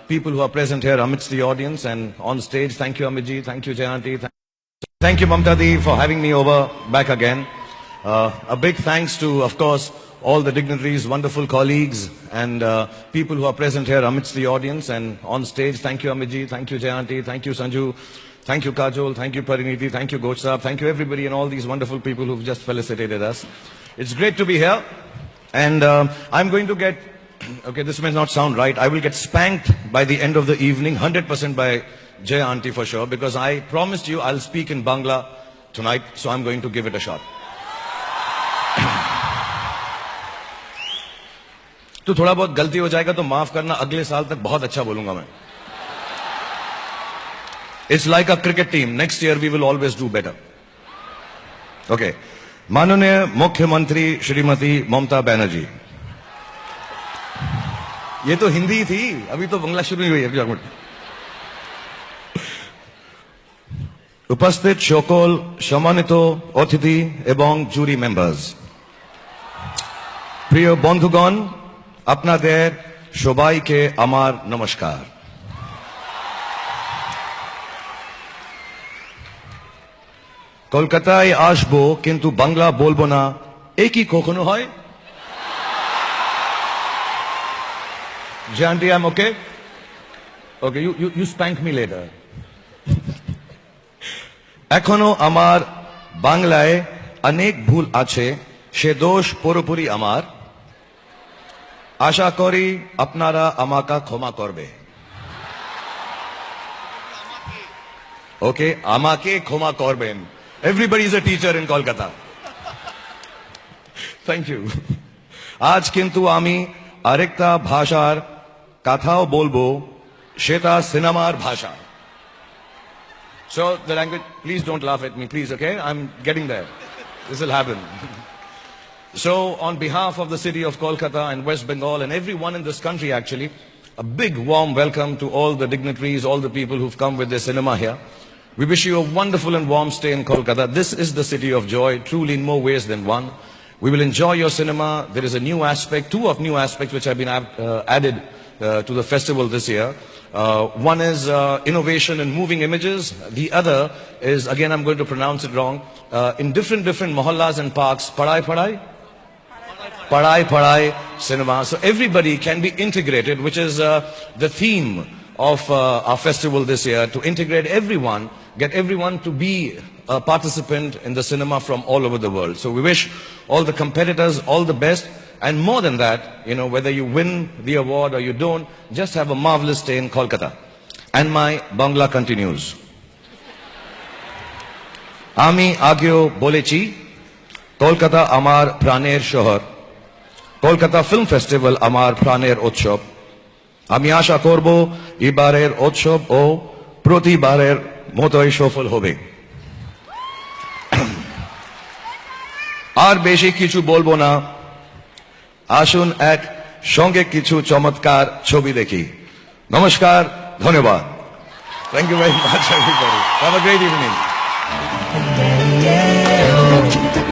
people who are present here amidst the audience and on stage. Thank you, Amitji. Thank you, Jayanti. Thank you, Mamtadi, for having me over back again. A big thanks to, of course, all the dignitaries, wonderful colleagues, and people who are present here amidst the audience and on stage. Thank you, Amitji. Thank you, Jayanti. Thank you, Sanju. Thank you, Kajol. Thank you, Pariniti. Thank you, Gochsab. Thank you, everybody, and all these wonderful people who've just felicitated us. It's great to be here. And I'm going to get, okay, this may not sound right. I will get spanked by the end of the evening, 100% by Jayanti for sure, because I promised you I'll speak in Bangla tonight, so I'm going to give it a shot. तो थोड़ा बहुत गलती हो जाएगा तो माफ करना, अगले साल तक बहुत अच्छा बोलूंगा मैं. It's like a cricket team. Next year we will always do better. Okay. माननीय मुख्यमंत्री श्रीमती ममता बनर्जी. ये तो हिंदी थी, अभी तो बांग्ला शुरू हुई है. उपस्थित সকল সম্মানিত অতিথি এবং জুরি মেম্বার্স, প্রিয় বন্ধুগণ, আপনাদের সবাইকে আমার নমস্কার. কলকাতায় আসবো কিন্তু বাংলা বলবো না, এ কি কখনো হয়? Janti, I'm okay? Okay, you spank me later. এখনো আমার বাংলায় অনেক ভুল আছে, সে দোষ পুরোপুরি আমার. আশা করি আপনারা আমাকে ক্ষমা করবে. ওকে, আমাকে ক্ষমা করবেন. Everybody is a teacher in Kolkata. Thank you. আজ কিন্তু আমি আরেকটা ভাষার কথাও বলবো, সেটা সিনেমার ভাষা. So the language, please don't laugh at me, please, okay? I'm getting there. This will happen. So on behalf of the city of Kolkata and West Bengal and everyone in this country actually, a big warm welcome to all the dignitaries, all the people who've come with their cinema here. We wish you a wonderful and warm stay in Kolkata. This is the city of joy, truly in more ways than one. We will enjoy your cinema. There is a new aspect, two of new aspects which have been added to the festival this year. One is innovation in moving images. The other is, again I'm going to pronounce it wrong, in different mohallas and parks, Padai cinema. So everybody can be integrated, which is the theme of our festival this year, to integrate everyone, get everyone to be a participant in the cinema from all over the world. So we wish all the competitors all the best. And more than that, you know, whether you win the award or you don't, just have a marvelous stay in Kolkata. And my Bangla continues. Ami ageo bolechi, Kolkata amar praner shohor. Kolkata Film Festival amar praner utsob. আমি আশা করব এবারের উৎসব ও প্রতিবারের মতোই সফল হবে. আর বেশি কিছু বলবো না, আসুন এক সঙ্গে কিছু চমৎকার ছবি দেখি. নমস্কার, ধন্যবাদ. Thank you very much everybody. Have a great evening.